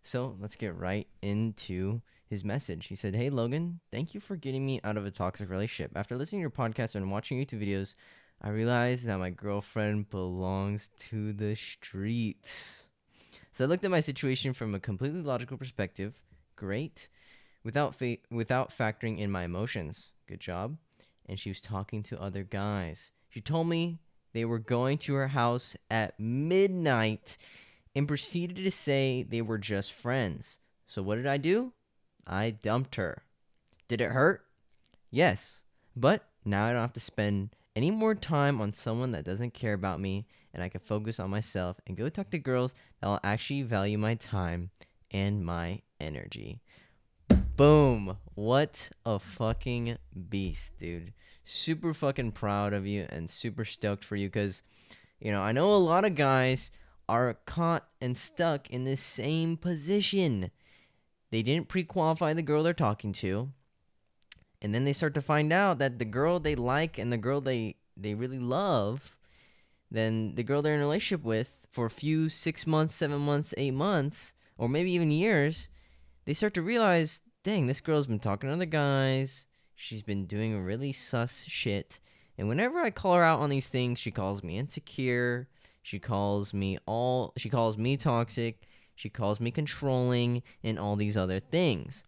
So let's get right into his message. He said, "Hey Logan, thank you for getting me out of a toxic relationship. After listening to your podcast and watching YouTube videos, I realized that my girlfriend belongs to the streets." So I looked at my situation from a completely logical perspective. Great. Without factoring in my emotions. Good job. And she was talking to other guys. She told me they were going to her house at midnight and proceeded to say they were just friends. So what did I do? I dumped her. Did it hurt? Yes. But now I don't have to spend any more time on someone that doesn't care about me, and I can focus on myself and go talk to girls that will actually value my time and my energy. Boom. What a fucking beast, dude. Super fucking proud of you and super stoked for you because, I know a lot of guys are caught and stuck in the same position. They didn't pre-qualify the girl they're talking to, and then they start to find out that the girl they like and the girl they really love, then the girl they're in a relationship with for a few 6 months, 7 months, 8 months, or maybe even years, they start to realize, dang, this girl's been talking to other guys. She's been doing really sus shit. And whenever I call her out on these things, she calls me insecure. She calls me toxic. She calls me controlling and all these other things.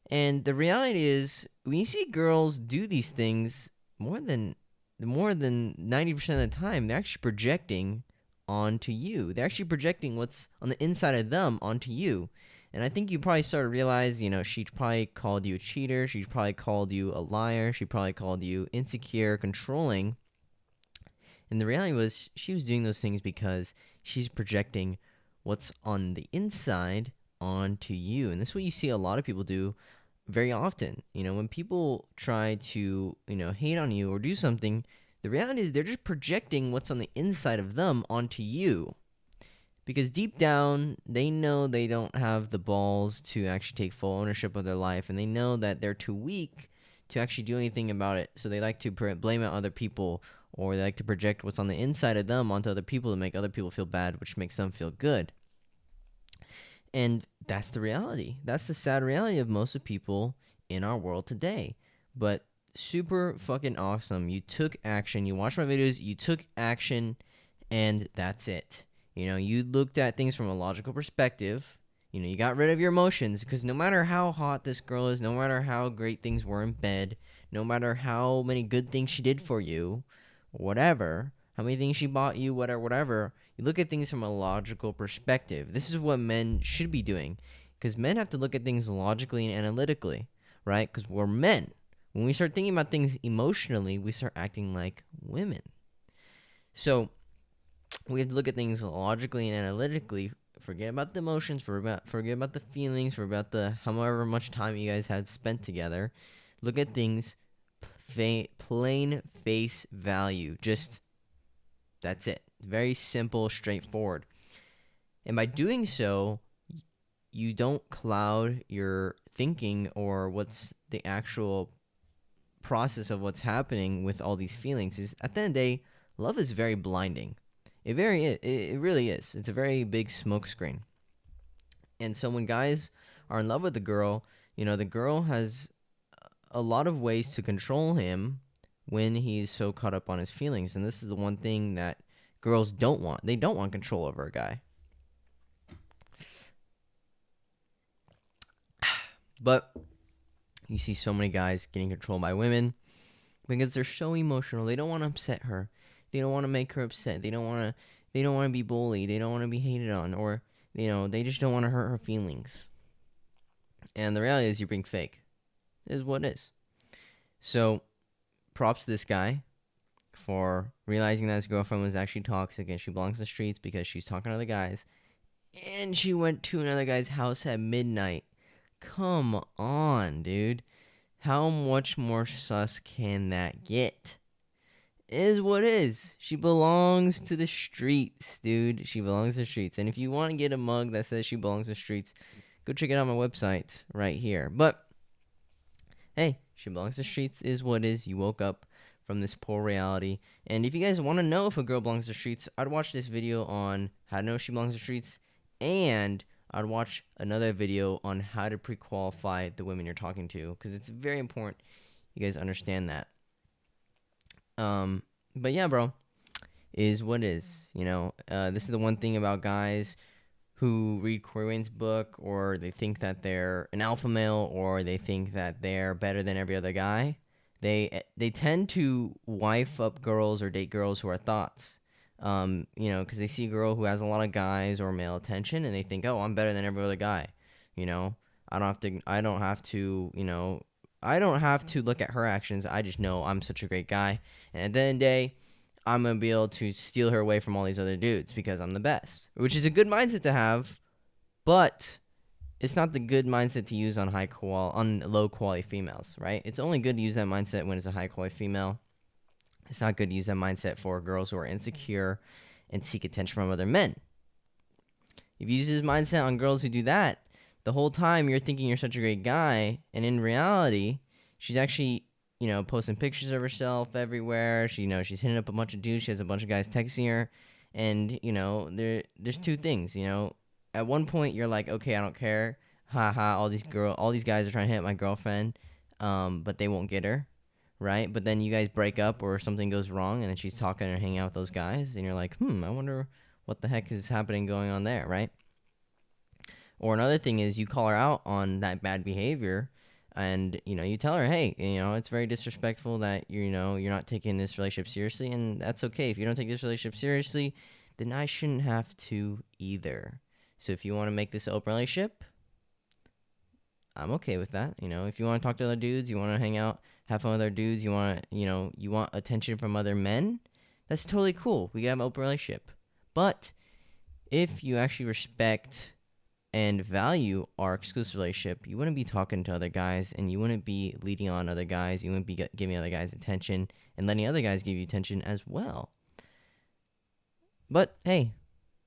And the reality is, when you see girls do these things more than 90% of the time, they're actually projecting onto you. They're actually projecting what's on the inside of them onto you. And I think you probably start to realize, she probably called you a cheater. She probably called you a liar. She probably called you insecure, controlling. And the reality was, she was doing those things because she's projecting what's on the inside onto you. And this is what you see a lot of people do very often. When people try to, hate on you or do something, the reality is they're just projecting what's on the inside of them onto you. Because deep down, they know they don't have the balls to actually take full ownership of their life, and they know that they're too weak to actually do anything about it. So they like to blame it on other people, or they like to project what's on the inside of them onto other people to make other people feel bad, which makes them feel good. And that's the reality. That's the sad reality of most of people in our world today. But super fucking awesome. You took action. You watched my videos. You took action, and that's it. You looked at things from a logical perspective. You got rid of your emotions, because no matter how hot this girl is, no matter how great things were in bed, no matter how many good things she did for you, whatever, how many things she bought you, whatever, you look at things from a logical perspective. This is what men should be doing, because men have to look at things logically and analytically, right? Because we're men. When we start thinking about things emotionally, we start acting like women. So we have to look at things logically and analytically. Forget about the emotions, forget about the feelings, forget about the however much time you guys had spent together. Look at things plain face value. Just, that's it. Very simple, straightforward. And by doing so, you don't cloud your thinking or what's the actual process of what's happening with all these feelings. Is at the end of the day, love is very blinding. It really is. It's a very big smokescreen. And so when guys are in love with the girl, the girl has a lot of ways to control him when he's so caught up on his feelings. And this is the one thing that girls don't want. They don't want control over a guy. But you see so many guys getting controlled by women because they're so emotional. They don't want to upset her. They don't want to make her upset. They don't want to be bullied. They don't want to be hated on, or they just don't want to hurt her feelings. And the reality is, you're being fake. It is what it is. So, props to this guy for realizing that his girlfriend was actually toxic and she belongs to the streets because she's talking to other guys, and she went to another guy's house at midnight. Come on, dude. How much more sus can that get? Is what is. She belongs to the streets, dude. She belongs to the streets. And if you want to get a mug that says she belongs to the streets, go check it out on my website right here. But hey, she belongs to the streets is what is. You woke up from this poor reality. And if you guys want to know if a girl belongs to the streets, I'd watch this video on how to know if she belongs to the streets and I'd watch another video on how to pre-qualify the women you're talking to, because it's very important you guys understand that. But yeah, bro, is what is. This is the one thing about guys who read Corey Wayne's book, or they think that they're an alpha male, or they think that they're better than every other guy. They tend to wife up girls or date girls who are thoughts. Because they see a girl who has a lot of guys or male attention, and they think, oh, I'm better than every other guy. I don't have to look at her actions. I just know I'm such a great guy. And at the end of the day, I'm going to be able to steal her away from all these other dudes because I'm the best, which is a good mindset to have, but it's not the good mindset to use on low quality females, right? It's only good to use that mindset when it's a high quality female. It's not good to use that mindset for girls who are insecure and seek attention from other men. If you use this mindset on girls who do that, the whole time you're thinking you're such a great guy, and in reality, she's actually, posting pictures of herself everywhere. She's hitting up a bunch of dudes. She has a bunch of guys texting her, and there's two things. At one point you're like, okay, I don't care, haha. All these guys are trying to hit my girlfriend, but they won't get her. Right? But then you guys break up or something goes wrong, and then she's talking or hanging out with those guys, and you're like, I wonder what the heck is going on there, right? Or another thing is you call her out on that bad behavior, and you tell her, hey, it's very disrespectful that you're not taking this relationship seriously, and that's okay. If you don't take this relationship seriously, then I shouldn't have to either. So if you want to make this an open relationship, I'm okay with that. If you want to talk to other dudes, you want to hang out, have fun with other dudes, you want attention from other men, that's totally cool. We can have an open relationship. But if you actually respect and value our exclusive relationship, you wouldn't be talking to other guys, and you wouldn't be leading on other guys. You wouldn't be giving other guys attention and letting other guys give you attention as well. But hey,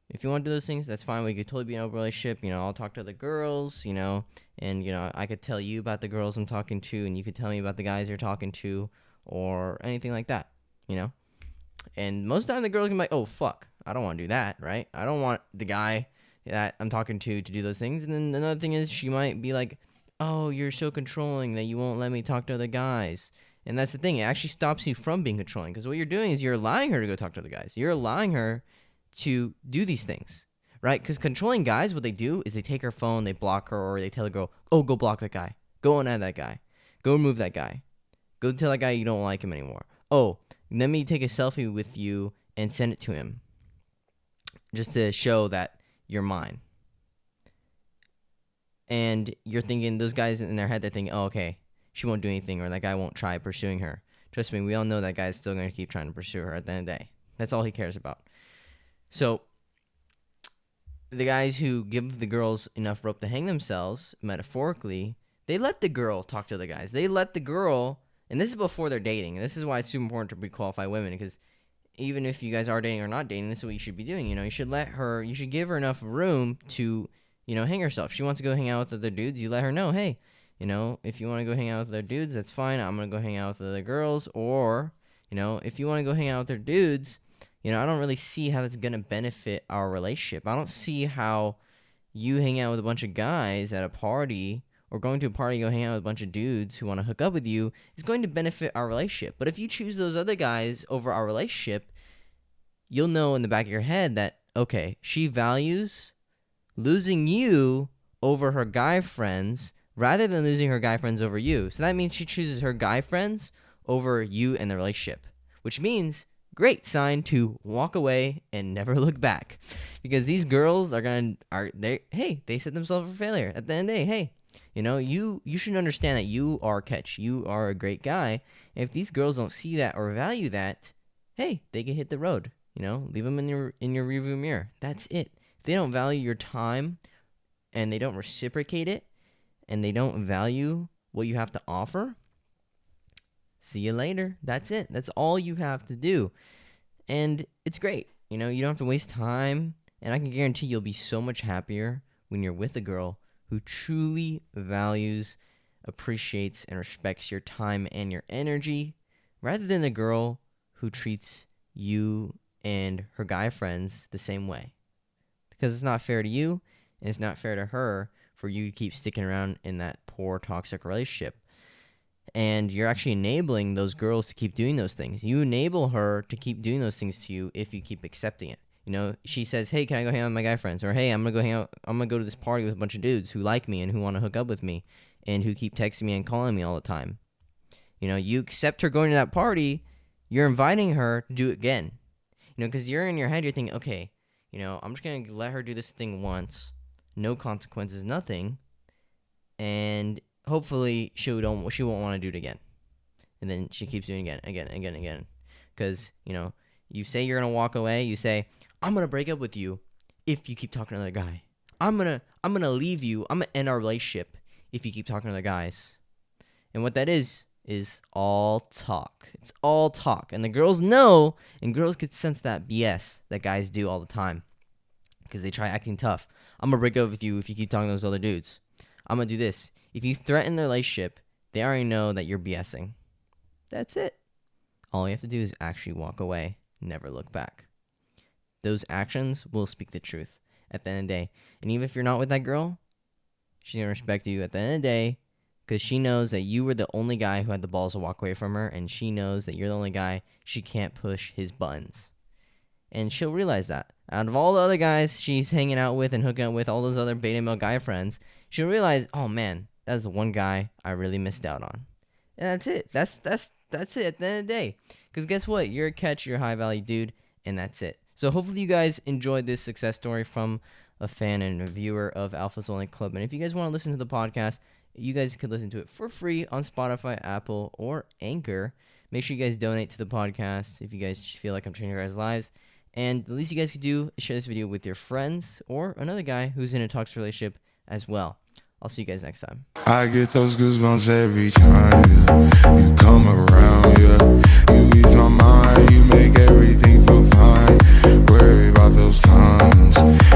if you want to do those things, that's fine. We could totally be in an open relationship. I'll talk to other girls, and, I could tell you about the girls I'm talking to, and you could tell me about the guys you're talking to, or anything like that, And most of the time the girls can be like, oh, fuck, I don't want to do that, right? I don't want the guy that I'm talking to do those things. And then another thing is she might be like, oh, you're so controlling that you won't let me talk to other guys. And that's the thing. It actually stops you from being controlling, because what you're doing is you're allowing her to go talk to other guys. You're allowing her to do these things, right? Because controlling guys, what they do is they take her phone, they block her, or they tell the girl, oh, go block that guy, go unadd that guy, go remove that guy, go tell that guy you don't like him anymore. Oh, let me take a selfie with you and send it to him, just to show that you're mine. And you're thinking, those guys in their head, they're thinking, oh, okay, she won't do anything, or that guy won't try pursuing her. Trust me, we all know that guy's still going to keep trying to pursue her at the end of the day. That's all he cares about. So the guys who give the girls enough rope to hang themselves, metaphorically, they let the girl talk to the guys. They let the girl, and this is before they're dating. And this is why it's super important to pre-qualify women, because even if you guys are dating or not dating, this is what you should be doing. You should give her enough room to, hang herself. If she wants to go hang out with other dudes, you let her know, hey, if you want to go hang out with other dudes, that's fine. I'm going to go hang out with other girls. Or, if you want to go hang out with other dudes, I don't really see how that's going to benefit our relationship. I don't see how you hang out with a bunch of guys at a party, or going to a party, go hang out with a bunch of dudes who want to hook up with you, is going to benefit our relationship. But if you choose those other guys over our relationship, you'll know in the back of your head that, okay, she values losing you over her guy friends rather than losing her guy friends over you. So that means she chooses her guy friends over you and the relationship, which means great sign to walk away and never look back, because these girls they set themselves for failure. At the end of the day, hey, you should understand that you are a catch. You are a great guy. And if these girls don't see that or value that, hey, they can hit the road. Leave them in your rearview mirror. That's it. If they don't value your time, and they don't reciprocate it, and they don't value what you have to offer, see you later. That's it. That's all you have to do. And it's great. You don't have to waste time. And I can guarantee you'll be so much happier when you're with a girl who truly values, appreciates, and respects your time and your energy, rather than a girl who treats you and her guy friends the same way. Because it's not fair to you, And it's not fair to her for you to keep sticking around in that poor toxic relationship. And you're actually enabling those girls to keep doing those things. You enable her to keep doing those things to you if you keep accepting it. You know, she says, hey, can I go hang out with my guy friends? Or, hey, I'm going to go to this party with a bunch of dudes who like me and who want to hook up with me and who keep texting me and calling me all the time. You know, you accept her going to that party, you're inviting her to do it again. You know, because you're in your head, you're thinking, okay, you know, I'm just going to let her do this thing once, no consequences, nothing, and hopefully she won't want to do it again. And then she keeps doing it again. Because, you know, you say you're going to walk away, you say, I'm going to break up with you if you keep talking to another guy. I'm going to leave you, I'm going to end our relationship if you keep talking to other guys. And what that is all talk. It's all talk. And the girls know, and girls can sense that BS that guys do all the time. Because they try acting tough. I'm going to break up with you if you keep talking to those other dudes. I'm going to do this. If you threaten their relationship, they already know that you're BSing. That's it. All you have to do is actually walk away. Never look back. Those actions will speak the truth at the end of the day. And even if you're not with that girl, she's going to respect you at the end of the day because she knows that you were the only guy who had the balls to walk away from her, and she knows that you're the only guy she can't push his buttons. And she'll realize that. Out of all the other guys she's hanging out with and hooking up with, all those other beta male guy friends, she'll realize, oh man, that's the one guy I really missed out on. And that's it. That's it at the end of the day. Because guess what? You're a catch, you're a high value dude, and that's it. So hopefully you guys enjoyed this success story from a fan and a viewer of Alpha's Only Club. And if you guys want to listen to the podcast, you guys could listen to it for free on Spotify, Apple, or Anchor. Make sure you guys donate to the podcast if you guys feel like I'm changing your guys' lives. And the least you guys could do is share this video with your friends or another guy who's in a toxic relationship as well. I'll see you guys next time. I get those goosebumps every time you come around.